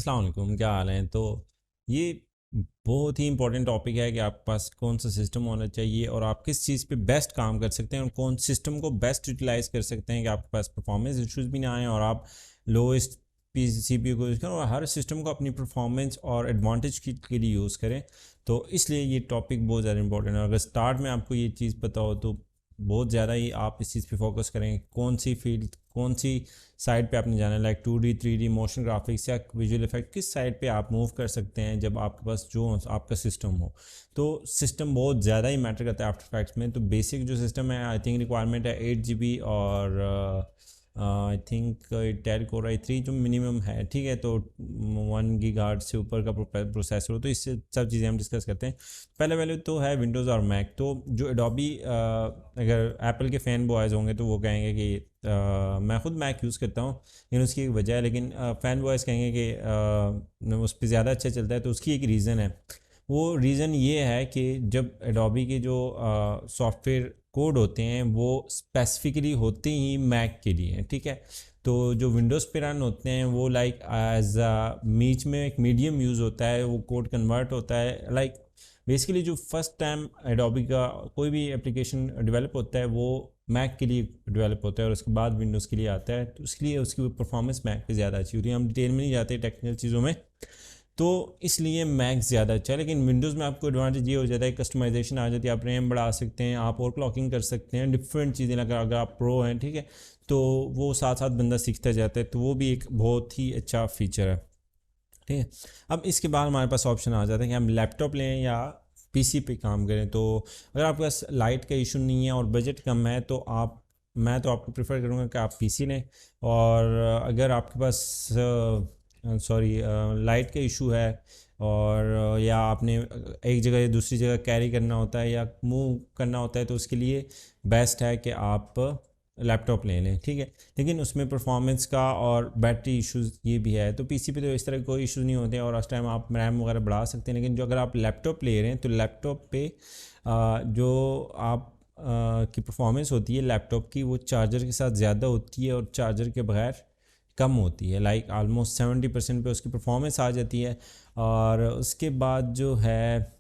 अस्सलाम वालेकुम, क्या हाल है? तो ये बहुत ही इंपॉर्टेंट टॉपिक है कि आपके पास कौन सा सिस्टम होना चाहिए और आप किस चीज़ पे बेस्ट काम कर सकते हैं और कौन सिस्टम को बेस्ट यूटिलाइज कर सकते हैं कि आपके पास परफॉर्मेंस इश्यूज भी ना आए और आप lowest P C P U को यूज़ करें और हर सिस्टम को अपनी परफॉर्मेंस और एडवांटेज के लिए यूज़ करें। तो इसलिए ये टॉपिक बहुत ज़्यादा इंपॉर्टेंट है। अगर स्टार्ट में आपको ये चीज़ पता हो तो बहुत ज़्यादा ही आप इस चीज़ पे फोकस करें, कौन सी फील्ड कौन सी साइड पे आपने जाना है, like 2D 3D motion graphics या विजुअल इफेक्ट, किस साइड पे आप मूव कर सकते हैं जब आपके पास जो आपका सिस्टम हो। तो सिस्टम बहुत ज़्यादा ही मैटर करता है आफ्टर इफेक्ट्स में। तो बेसिक जो सिस्टम है आई थिंक रिक्वायरमेंट है 8 GB और I think Intel core i3 जो मिनिमम है, ठीक है। तो 1 GHz से ऊपर का प्रोसेसर हो, तो इससे सब चीज़ें हम डिस्कस करते हैं। पहले पहले तो है विंडोज़ और मैक। तो जो एडोबी, अगर एप्पल के फ़ैन बॉयज़ होंगे तो वो कहेंगे कि मैं ख़ुद मैक यूज़ करता हूँ, लेकिन उसकी एक वजह है। लेकिन फ़ैन बॉयज़ कहेंगे कि उस पर ज़्यादा अच्छा चलता है, तो उसकी एक रीज़न है। वो रीज़न ये है कि जब एडोबी के जो सॉफ्टवेयर कोड होते हैं वो स्पेसिफिकली होते ही मैक के लिए हैं, ठीक है। तो जो विंडोज़ पे रन होते हैं वो लाइक एज बीच में एक मीडियम यूज़ होता है, वो कोड कन्वर्ट होता है। लाइक बेसिकली जो फर्स्ट टाइम एडोबी का कोई भी एप्लीकेशन डेवलप होता है वो मैक के लिए डेवलप होता है और उसके बाद विंडोज़ के लिए आता है, तो इसलिए उसकी परफॉर्मेंस मैक पे ज़्यादा अच्छी होती है। हम डिटेल में नहीं जाते टेक्निकल चीज़ों में, तो इसलिए मैक ज़्यादा अच्छा है। लेकिन विंडोज़ में आपको एडवांटेज ये हो जाता है, कस्टमाइजेशन आ जाती है, आप रैम बढ़ा सकते हैं, आप और क्लॉकिंग कर सकते हैं, डिफरेंट चीज़ें। अगर आप प्रो हैं, ठीक है, तो वो साथ साथ बंदा सीखता जाता है, तो वो भी एक बहुत ही अच्छा फीचर है, ठीक है। अब इसके बाद हमारे पास ऑप्शन आ जाता है कि हम लैपटॉप लें या पीसी पे काम करें। तो अगर आपके पास लाइट का इशू नहीं है और बजट कम है तो मैं तो आपको प्रेफर करूँगा कि आप पीसी लें। और अगर आपके पास लाइट का इशू है और या आपने एक जगह या दूसरी जगह कैरी करना होता है या मूव करना होता है, तो उसके लिए बेस्ट है कि आप लैपटॉप ले लें, ठीक है। लेकिन उसमें परफॉर्मेंस का और बैटरी इश्यूज़ ये भी है। तो पीसी पे तो इस तरह कोई इशू नहीं होते और उस टाइम आप रैम वगैरह बढ़ा सकते हैं। लेकिन जो अगर आप लैपटॉप ले रहे हैं तो लैपटॉप पे जो आप की परफॉर्मेंस होती है लैपटॉप की, वो चार्जर के साथ ज़्यादा होती है और चार्जर के बगैर कम होती है। लाइक आलमोस्ट 70% पे उसकी परफॉर्मेंस आ जाती है। और उसके बाद जो है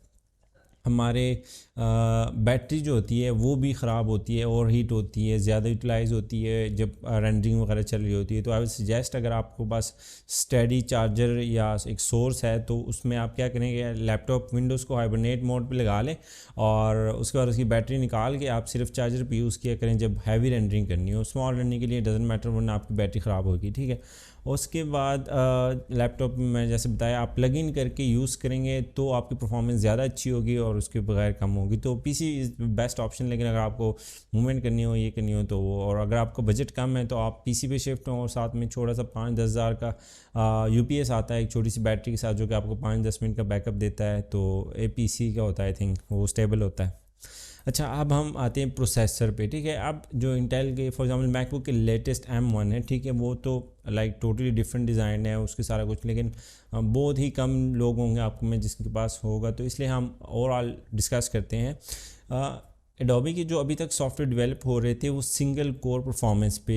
हमारे बैटरी जो होती है वो भी ख़राब होती है, ओवर हीट होती है, ज़्यादा यूटिलाइज़ होती है जब रेंडरिंग वगैरह चल रही होती है। तो आई विल सजेस्ट, अगर आपको पास स्टेडी चार्जर या एक सोर्स है तो उसमें आप क्या करेंगे, लैपटॉप विंडोज़ को हाइबरनेट मोड पे लगा लें और उसके बाद उसकी बैटरी निकाल के आप सिर्फ चार्जर पे यूज़ किया करें जब हैवी रेंडरिंग करनी हो। स्मॉल रेंडरिंग के लिए डजेंट मैटर, वरना आपकी बैटरी ख़राब होगी, ठीक है। उसके बाद लैपटॉप में मैं जैसे बताया आप प्लग इन करके यूज़ करेंगे तो आपकी परफॉर्मेंस ज़्यादा अच्छी होगी और उसके बगैर कम होगी। तो पीसी इज़ बेस्ट ऑप्शन। लेकिन अगर आपको मूवमेंट करनी हो, ये करनी हो, तो वो, और अगर आपका बजट कम है तो आप पीसी पे शिफ्ट हो और साथ में छोटा सा 5-10 हज़ार का यूपीएस आता है एक छोटी सी बैटरी के साथ, जो कि आपको 5-10 मिनट का बैकअप देता है। तो ए पीसी का होता है, आई थिंक वो स्टेबल होता है। अच्छा, अब हम आते हैं प्रोसेसर पे, ठीक है। अब जो इंटेल के फॉर एग्जांपल मैकबुक के लेटेस्ट M1 है, ठीक है, वो तो लाइक टोटली डिफरेंट डिज़ाइन है उसके सारा कुछ। लेकिन बहुत ही कम लोग होंगे आपको में जिसके पास होगा, तो इसलिए हम ओवरऑल डिस्कस करते हैं। एडोबी के जो अभी तक सॉफ्टवेयर डेवलप हो रहे थे वो सिंगल कोर परफॉर्मेंस पे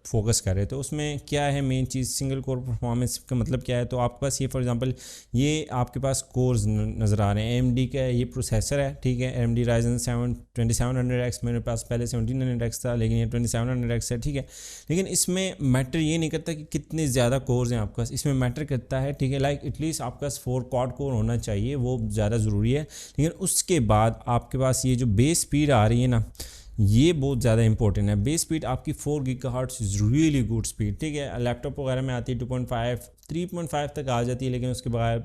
फोकस कर रहे थे। उसमें क्या है मेन चीज़, सिंगल कोर परफॉर्मेंस का मतलब क्या है। तो आपके पास ये फॉर एग्जांपल ये आपके पास कोर्स नज़र आ रहे हैं, AMD का ये प्रोसेसर है, ठीक है, AMD Ryzen 7 2700X। मेरे पास पहले 1700X था, लेकिन ये 2700X है, ठीक है। लेकिन इसमें मैटर ये नहीं करता कि कितने ज़्यादा कोर्स हैं आपके पास, इसमें मैटर करता है, ठीक है, लाइक एटलीस्ट आपके पास 4 क्वाड कोर होना चाहिए, वो ज़्यादा ज़रूरी है। लेकिन उसके बाद आपके पास ये जो बेस स्पीड आ रही है ना, ये बहुत ज़्यादा इंपॉर्टेंट है। बेस स्पीड आपकी 4 GHz is really good speed, ठीक है। लैपटॉप वगैरह में आती है 2.5 3.5 तक आ जाती है, लेकिन उसके बगैर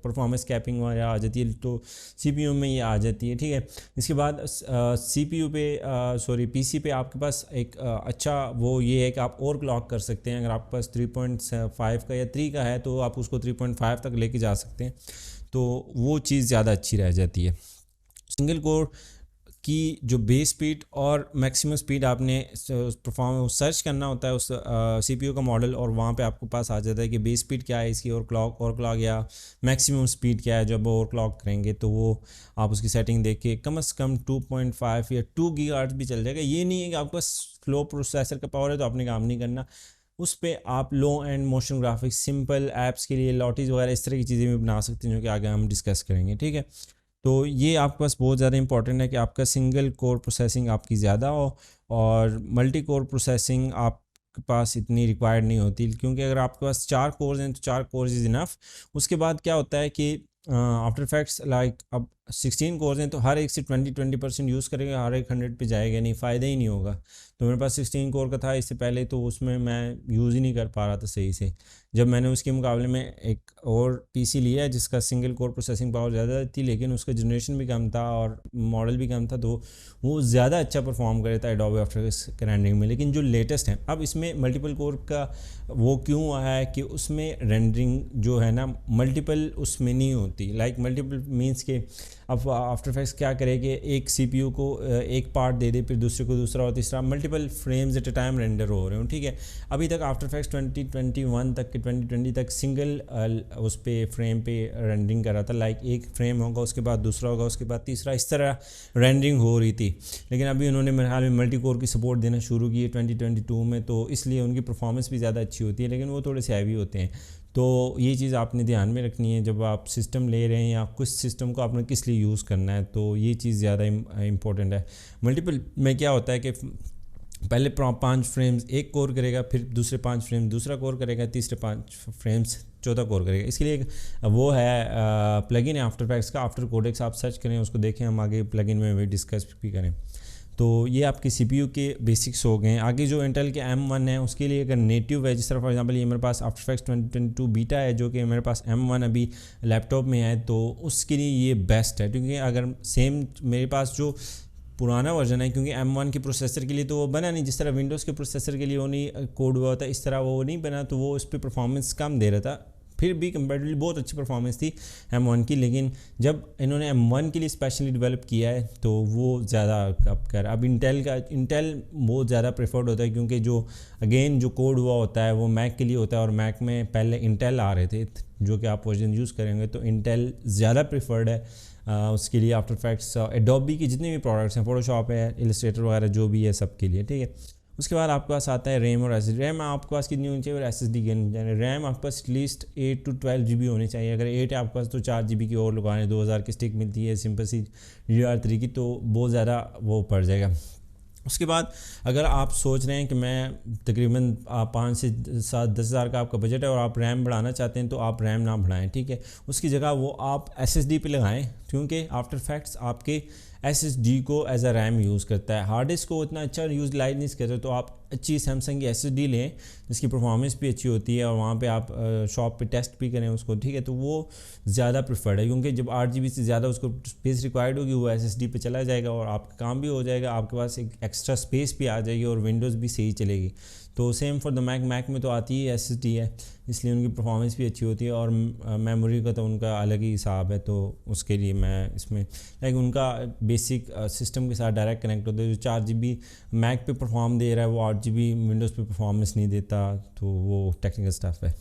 परफॉर्मेंस कैपिंग वगैरह आ जाती है, तो CPU में ये आ जाती है, ठीक है। इसके बाद CPU पे PC पे आपके पास एक अच्छा वो ये है कि आप और क्लॉक कर सकते हैं। अगर आपके पास 3.5 का या 3 का है तो आप उसको 3.5 तक लेके जा सकते हैं, तो वो चीज़ ज़्यादा अच्छी रह जाती है। सिंगल कोर की जो बेस स्पीड और मैक्सिमम स्पीड आपने परफॉर्म सर्च करना होता है उस CPU का मॉडल, और वहाँ पे आपको पास आ जाता है कि बेस स्पीड क्या है इसकी और क्लॉक या मैक्सिमम स्पीड क्या है। जब ओवर क्लॉक करेंगे तो वो आप उसकी सेटिंग देख के कम से कम 2.5 या 2 GHz भी चल जाएगा। ये नहीं है कि आपके पास स्लो प्रोसेसर का पावर है तो आपने काम नहीं करना। उस पे आप low end motion graphics, simple apps के लिए लॉटीज वगैरह इस तरह की चीज़ें भी बना सकते हैं, जो कि आगे हम डिस्कस करेंगे, ठीक है। तो ये आपके पास बहुत ज़्यादा इंपॉर्टेंट है कि आपका सिंगल कोर प्रोसेसिंग आपकी ज़्यादा हो, और मल्टी कोर प्रोसेसिंग आपके पास इतनी रिक्वायर्ड नहीं होती, क्योंकि अगर आपके पास 4 कोर्स हैं तो 4 कोर्स इज़ इनफ। उसके बाद क्या होता है कि आफ्टर इफेक्ट्स लाइक अब 16 कोर्स हैं तो हर एक से 20% यूज़ करेगा, हर एक 100 पे जाएगा नहीं, फ़ायदा ही नहीं होगा। तो मेरे पास 16 कोर का था इससे पहले, तो उसमें मैं यूज़ ही नहीं कर पा रहा था सही से। जब मैंने उसके मुकाबले में एक और पीसी लिया है जिसका सिंगल कोर प्रोसेसिंग पावर ज़्यादा थी, लेकिन उसका जनरेशन भी कम था और मॉडल भी कम था, तो वो ज़्यादा अच्छा परफॉर्म कर रहा था एडोबे आफ्टर इफेक्ट्स रेंडरिंग में। लेकिन जो लेटेस्ट है अब इसमें मल्टीपल कोर का वो क्यों हुआ है कि उसमें रेंडरिंग जो है ना मल्टीपल उसमें नहीं होती। लाइक मल्टीपल मीन्स के अब आफ्टर इफेक्ट्स क्या करे कि एक सीपीयू को एक पार्ट दे दे, फिर दूसरे को दूसरा और तीसरा, multiple frames at a time render हो रहे हो, ठीक है। अभी तक आफ्टर इफेक्ट्स 2021 तक के 2020 तक सिंगल उस पे फ्रेम पे रेंडरिंग कर रहा था। लाइक एक फ्रेम होगा, उसके बाद दूसरा होगा, उसके बाद तीसरा, इस तरह रेंडरिंग हो रही थी। लेकिन अभी उन्होंने मेरे ख्याल में मल्टी कोर की सपोर्ट देना शुरू की है 2022 में, तो इसलिए उनकी परफॉर्मेंस भी ज़्यादा अच्छी होती है, लेकिन वो थोड़े से हैवी होते हैं। तो ये चीज़ आपने ध्यान में रखनी है जब आप सिस्टम ले रहे हैं, या कुछ सिस्टम को आपने किस लिए यूज़ करना है, तो ये चीज़ ज़्यादा इंपॉर्टेंट है। मल्टीपल में क्या होता है कि पहले 5 फ्रेम्स एक कोर करेगा, फिर दूसरे 5 फ्रेम्स दूसरा कोर करेगा, तीसरे 5 फ्रेम्स चौथा कोर करेगा। इसके लिए एक वो है प्लगइन है आफ्टर इफेक्ट्स का, आफ्टर कोडेक्स, आप सर्च करें, उसको देखें, हम आगे प्लगइन में भी डिस्कस भी करें। तो ये आपके सीपीयू के बेसिक्स हो गए हैं। आगे जो इंटेल के M1 है उसके लिए अगर नेटिव है, जिस तरह फॉर एग्जांपल ये मेरे पास आफ्टर इफेक्ट्स 2022 बीटा है, जो कि मेरे पास M1 अभी लैपटॉप में है, तो उसके लिए ये बेस्ट है। क्योंकि अगर सेम मेरे पास जो पुराना वर्जन है, क्योंकि M1 के प्रोसेसर के लिए तो वो बना नहीं, जिस तरह विंडोज़ के प्रोसेसर के लिए वो नहीं कोड हुआ होता, इस तरह वो नहीं बना, तो वो उस पर परफॉर्मेंस कम दे रहा था। फिर भी कंपैरेटिवली बहुत अच्छी परफॉर्मेंस थी M1 की। लेकिन जब इन्होंने M1 के लिए स्पेशली डेवलप किया है तो वो ज़्यादा अब इंटेल बहुत ज़्यादा प्रेफर्ड होता है, क्योंकि जो अगेन जो कोड हुआ होता है वो मैक के लिए होता है, और मैक में पहले इंटेल आ रहे थे, जो कि आप वर्जन यूज़ करेंगे तो इंटेल ज़्यादा प्रेफर्ड है उसके लिए। आफ्टर इफेक्ट्स एडोबी की जितने भी प्रोडक्ट्स हैं, फोटोशॉप है, इलस्ट्रेटर वगैरह जो भी है, सब के लिए, ठीक है। उसके बाद आपके पास आता है रैम और एसएसडी। रैम आपके पास कितनी होनी चाहिए और एसएसडी कितनी चाहिए। रैम आपके पास एटलीस्ट 8 to 12 GB होनी चाहिए। अगर 8 है आपके पास तो 4 GB की और लगाने, 2000 की स्टिक मिलती है सिंपल सी DDR3 की, तो बहुत ज़्यादा वो पड़ जाएगा। उसके बाद अगर आप सोच रहे हैं कि मैं तकरीबन 5 से 7 10 हज़ार का आपका बजट है और आप रैम बढ़ाना चाहते हैं, तो आप रैम ना बढ़ाएं, ठीक है। उसकी जगह वो आप SSD पे लगाएं, क्योंकि आफ्टर इफेक्ट्स आपके SSD को एज अ रैम यूज़ करता है, हार्ड डिस्क को उतना अच्छा यूटिलाइज नहीं करता। तो आप अच्छी सैमसंग की SSD लें जिसकी परफॉर्मेंस भी अच्छी होती है, और वहाँ पे आप शॉप पे टेस्ट भी करें उसको, ठीक है। तो वो ज़्यादा प्रेफर्ड है, क्योंकि जब 8 GB से ज़्यादा उसको स्पेस रिक्वायर्ड होगी, वो SSD पे चला जाएगा और आपका काम भी हो जाएगा, आपके पास एक एक्स्ट्रा स्पेस भी आ जाएगी और विंडोज़ भी सही चलेगी। तो सेम फॉर द मैक में तो आती ही SSD है, इसलिए उनकी परफॉर्मेंस भी अच्छी होती है, और मेमोरी का तो उनका अलग ही हिसाब है। तो उसके लिए मैं इसमें लाइक उनका बेसिक सिस्टम के साथ डायरेक्ट कनेक्ट होता है। जो 4 GB मैक पे परफॉर्म दे रहा है, वो 8 GB विंडोज़ पे परफॉर्मेंस नहीं देता, तो वो टेक्निकल स्टफ है।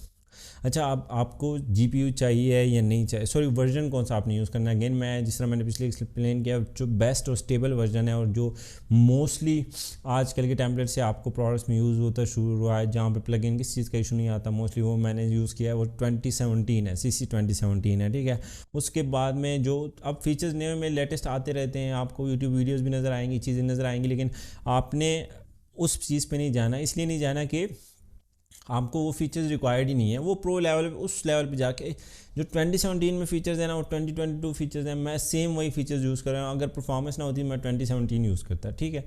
अच्छा, अब आपको GPU चाहिए या नहीं चाहिए, सॉरी वर्जन कौन सा आपने यूज़ करना है। अगेन मैं जिस तरह मैंने पिछले एक्सप्लेन किया, जो बेस्ट और स्टेबल वर्जन है और जो मोस्टली आजकल के टेम्पलेट से आपको प्रोडक्ट्स में यूज़ होता शुरू हुआ है, जहाँ पे प्लगइन किस चीज़ का इशू नहीं आता, मोस्टली वो मैंने यूज़ किया है, वो 2017 है, CC 2017 है, ठीक है। उसके बाद में जो अब फीचर्स नए में लेटेस्ट आते रहते हैं, आपको यूट्यूब वीडियोज़ भी नज़र आएंगी, चीज़ें नज़र आएंगी, लेकिन आपने उस चीज़ पे नहीं जाना। इसलिए नहीं जाना कि आपको वो फीचर्स रिक्वायर्ड ही नहीं है। वो प्रो लेवल पे, उस लेवल पे जाके जो 2017 में फीचर्स है ना, वो 2022 फीचर्स हैं, मैं सेम वही फीचर्स यूज़ कर रहा हूँ। अगर परफॉर्मेंस ना होती मैं 2017 यूज़ करता, ठीक है।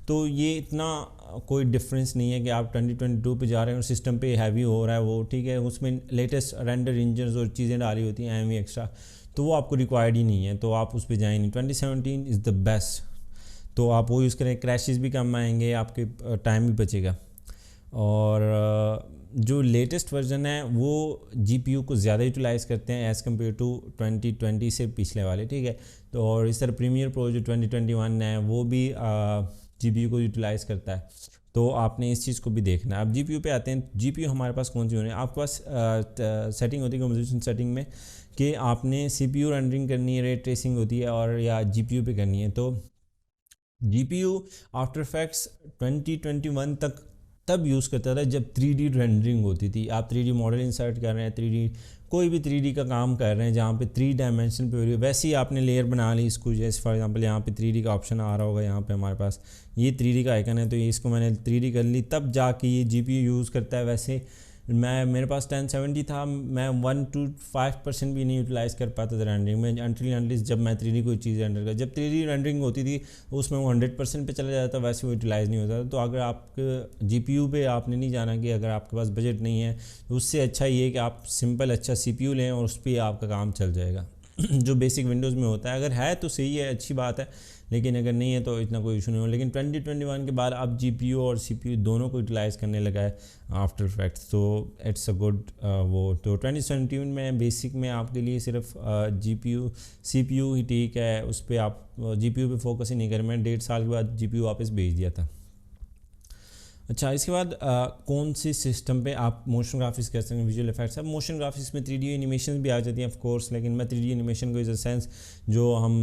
तो ये इतना कोई डिफरेंस नहीं है कि आप 2022 पे जा रहे हैं और सिस्टम पे हैवी हो रहा है वो, ठीक है। उसमें लेटेस्ट रेंडर इंजन्स और चीज़ें डाली होती हैं एम एक्स्ट्रा, तो वो आपको रिक्वायर्ड ही नहीं है, तो आप उस पर जाए नहीं। 2017 इज़ द बेस्ट, तो आप वो यूज़ करें, क्रैशेस भी कम आएंगे, आपके टाइम भी बचेगा। और जो लेटेस्ट वर्जन है वो GPU को ज़्यादा यूटिलाइज़ करते हैं एज़ कम्पेयर टू 2020 से पिछले वाले, ठीक है। तो और इस तरह प्रीमियर प्रो जो 2021 है वो भी GPU को यूटिलाइज़ करता है, तो आपने इस चीज़ को भी देखना है। अब GPU पे आते हैं। GPU हमारे पास कौन सी होनी है, आपके पास सेटिंग होती है कंपोजिशन सेटिंग में कि आपने CPU रेंडरिंग करनी है, रे ट्रेसिंग होती है, और या GPU पे करनी है। तो GPU आफ्टर इफेक्ट्स 2021 तक तब यूज़ करता था जब 3D रेंडरिंग होती थी। आप 3D मॉडल इंसर्ट कर रहे हैं, 3D कोई भी 3D का काम कर रहे हैं जहाँ पे 3 डायमेंशन पे हो रही है, वैसे ही आपने लेयर बना ली इसको। जैसे फॉर एग्जांपल यहाँ पे 3D का ऑप्शन आ रहा होगा, यहाँ पे हमारे पास ये 3D का आइकन है, तो ये इसको मैंने 3D कर ली, तब जाके ये GPU यूज़ करता है। वैसे मेरे पास 1070 था, मैं 1 to 5% भी नहीं यूटिलाइज़ कर पाता था रेंडरिंग में, अनटिल जब मैं 3D कोई चीज़ रेंडर कर, जब 3D रेंडरिंग होती थी उसमें वो 100% पे चला जाता, वैसे वो यूटिलाइज़ नहीं होता था। तो अगर आपके GPU पे आपने नहीं जाना कि अगर आपके पास बजट नहीं है, तो उससे अच्छा ये है कि आप सिंपल अच्छा CPU लें और उस पर आपका काम चल जाएगा जो बेसिक विंडोज़ में होता है। अगर है तो सही है, अच्छी बात है, लेकिन अगर नहीं है तो इतना कोई इशू नहीं हो। लेकिन 2021 के बाद अब GPU और CPU दोनों को यूटिलाइज़ करने लगा है आफ्टर इफेक्ट्स, तो इट्स अ गुड वो। तो 2017 में बेसिक में आपके लिए सिर्फ GPU CPU ही ठीक है, उस पर आप GPU पे फोकस ही नहीं करें। मैंने 1.5 साल के बाद GPU वापस भेज दिया था। अच्छा, इसके बाद कौन सी सिस्टम पे आप मोशन ग्राफिक्स कर सकते हैं, विजुअल इफेक्ट्स। अब मोशन ग्राफिक्स में 3D एनिमेशन भी आ जाती हैं ऑफ कोर्स, लेकिन मैं 3D एनिमेशन को इस अ सेंस जो हम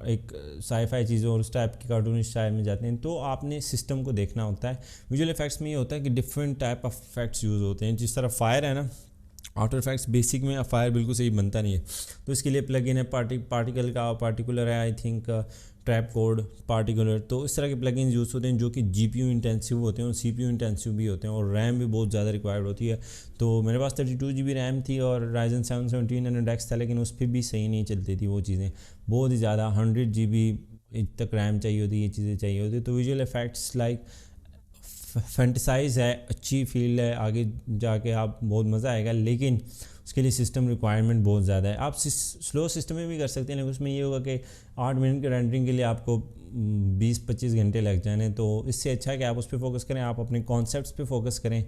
एक साईफाई चीज़ों और उस टाइप की कार्टून स्टाइल में जाते हैं, तो आपने सिस्टम को देखना होता है। विजुअल इफेक्ट्स में ये होता है कि different type of effects use होते हैं। जिस तरह फायर है ना, आफ्टर इफेक्ट्स बेसिक में फायर बिल्कुल सही बनता नहीं है, तो इसके लिए प्लगइन है पार्टिकल का, पार्टिकुलर है I think, trap code particular. तो इस तरह के प्लगइन यूज़ होते हैं जो कि GPU इंटेंसिव होते हैं और CPU इंटेंसिव भी होते हैं, और रैम भी बहुत ज़्यादा रिक्वायर्ड होती है। तो मेरे पास 32 GB रैम थी और Ryzen 7 1700X था, लेकिन उस पर भी सही नहीं चलती थी वो चीज़ें, बहुत ही ज़्यादा 100 GB तक रैम चाहिए होती, ये चीज़ें चाहिए होती। तो विजुअल इफेक्ट्स लाइक फैंटिसाइज है, अच्छी फील्ड है, आगे जाके आप बहुत मज़ा आएगा, लेकिन उसके लिए सिस्टम रिक्वायरमेंट बहुत ज़्यादा है। आप स्लो सिस्टम में भी कर सकते हैं, लेकिन उसमें ये होगा कि 8 मिनट के रेंडरिंग के लिए आपको 20-25 घंटे लग जाने। तो इससे अच्छा है कि आप उस पर फोकस करें, आप अपने कॉन्सेप्ट्स पे फोकस करें,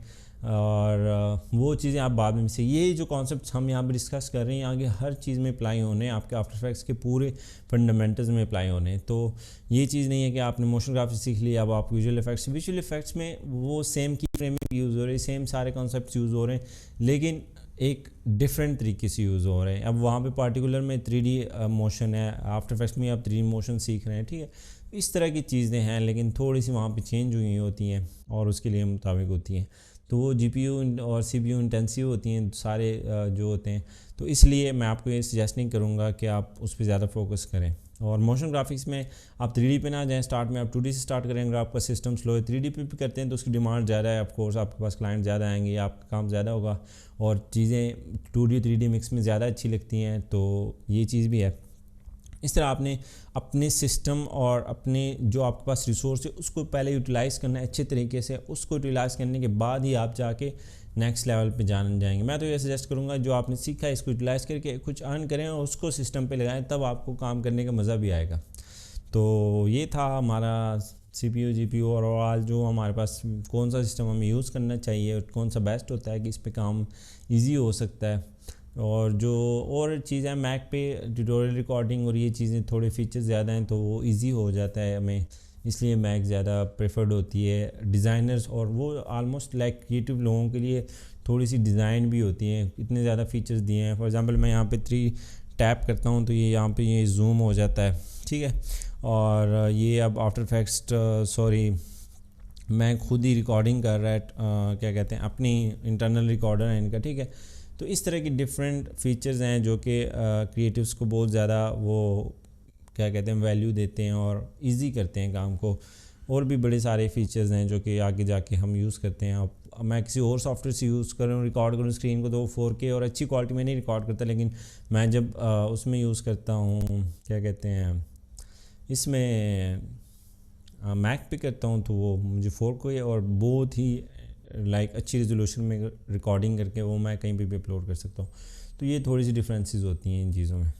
और वो चीज़ें आप बाद में से, ये जो कॉन्सेप्ट्स हम यहाँ पर डिस्कस कर रहे हैं आगे हर चीज़ में अप्लाई होने, आपके आफ्टर इफेक्ट्स के पूरे फंडामेंटल्स में अप्लाई होने। तो ये चीज़ नहीं है कि आपने मोशन ग्राफिक्स सीख लिया अब आप विजुअल इफेक्ट्स में वो सेम की फ्रेमिंग यूज़ हो रही है, सेम सारे कॉन्सेप्ट्स यूज़ हो रहे हैं, लेकिन एक डिफरेंट तरीके से यूज़ हो रहे हैं। अब वहाँ पे पार्टिकुलर में 3D मोशन है, आफ्टर इफेक्ट्स में आप 3D मोशन सीख रहे हैं, ठीक है, इस तरह की चीज़ें हैं, लेकिन थोड़ी सी वहाँ पे चेंज हुई होती हैं और उसके लिए मुताबिक होती हैं। तो वो GPU और CPU इंटेंसिव होती हैं सारे जो होते हैं, तो इसलिए मैं आपको ये सजेस्ट नहीं करूँगा कि आप उस पर ज़्यादा फोकस करें। और मोशन ग्राफिक्स में आप 3D पे ना जाएं, स्टार्ट में आप 2D से स्टार्ट करें। अगर आपका सिस्टम स्लो है, 3D पे भी करते हैं तो उसकी डिमांड ज़्यादा है, ऑफकोर्स आपके पास क्लाइंट ज़्यादा आएंगे, आपका काम ज़्यादा होगा और चीज़ें 2D 3D मिक्स में ज़्यादा अच्छी लगती हैं, तो ये चीज़ भी है। इस तरह आपने अपने सिस्टम और अपने जो आपके पास रिसोर्स है उसको पहले यूटिलाइज़ करना है अच्छे तरीके से, उसको यूटिलाइज़ करने के बाद ही आप जाके नेक्स्ट लेवल पे जाएंगे। मैं तो ये सजेस्ट करूँगा जो आपने सीखा है इसको यूटिलाइज़ करके कुछ अर्न करें और उसको सिस्टम पे लगाएं, तब आपको काम करने का मज़ा भी आएगा। तो ये था हमारा CPU GPU और ओवरऑल जो हमारे पास कौन सा सिस्टम हमें यूज़ करना चाहिए और कौन सा बेस्ट होता है कि इस पर काम ईजी हो सकता है। और जो और चीज़ें मैक पे ट्यूटोरियल रिकॉर्डिंग और ये चीज़ें थोड़े फीचर्स ज़्यादा हैं तो वो इजी हो जाता है हमें, इसलिए मैक ज़्यादा प्रेफर्ड होती है डिज़ाइनर्स, और वो आलमोस्ट लाइक क्रिएटिव लोगों के लिए थोड़ी सी डिज़ाइन भी होती हैं, इतने ज़्यादा फीचर्स दिए हैं। फॉर एग्जांपल मैं यहाँ पे 3 टैप करता हूँ तो ये यहाँ पे ये जूम हो जाता है, ठीक है, और ये अब आफ्टर इफेक्ट्स सॉरी मैं खुद ही रिकॉर्डिंग कर रहा है, क्या कहते हैं अपनी इंटरनल रिकॉर्डर है इनका, ठीक है। तो इस तरह की डिफरेंट फीचर्स हैं जो कि क्रिएटिव्स को बहुत ज़्यादा वो क्या कहते हैं वैल्यू देते हैं और इजी करते हैं काम को। और भी बड़े सारे फीचर्स हैं जो कि आगे जाके हम यूज़ करते हैं। अब मैं किसी और सॉफ्टवेयर से यूज़ करूँ रिकॉर्ड करूँ स्क्रीन को तो 4K और अच्छी क्वालिटी में नहीं रिकॉर्ड करता, लेकिन मैं जब उसमें यूज़ करता हूँ क्या कहते हैं इसमें मैक पे करता हूँ तो वो मुझे 4K और बहुत ही लाइक अच्छी रेजोल्यूशन में रिकॉर्डिंग करके वो मैं कहीं पे भी अपलोड कर सकता हूँ। तो ये थोड़ी सी डिफरेंसेस होती हैं इन चीज़ों में।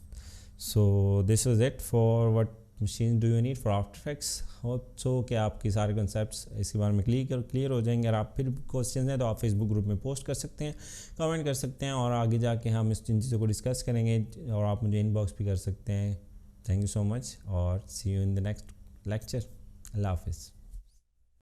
So this was it for what machine do you need for after effects. Hope so कि आपके सारे कंसेप्ट्स इसके बारे में क्लियर हो जाएंगे। अगर आप फिर क्वेश्चन हैं तो आप फेसबुक ग्रुप में पोस्ट कर सकते हैं, कमेंट कर सकते हैं, और आगे जाके हम इस इन चीज़ों को डिस्कस करेंगे और आप मुझे इनबॉक्स भी कर सकते हैं। थैंक यू सो मच और see you in the next lecture. अल्लाह हाफिज़।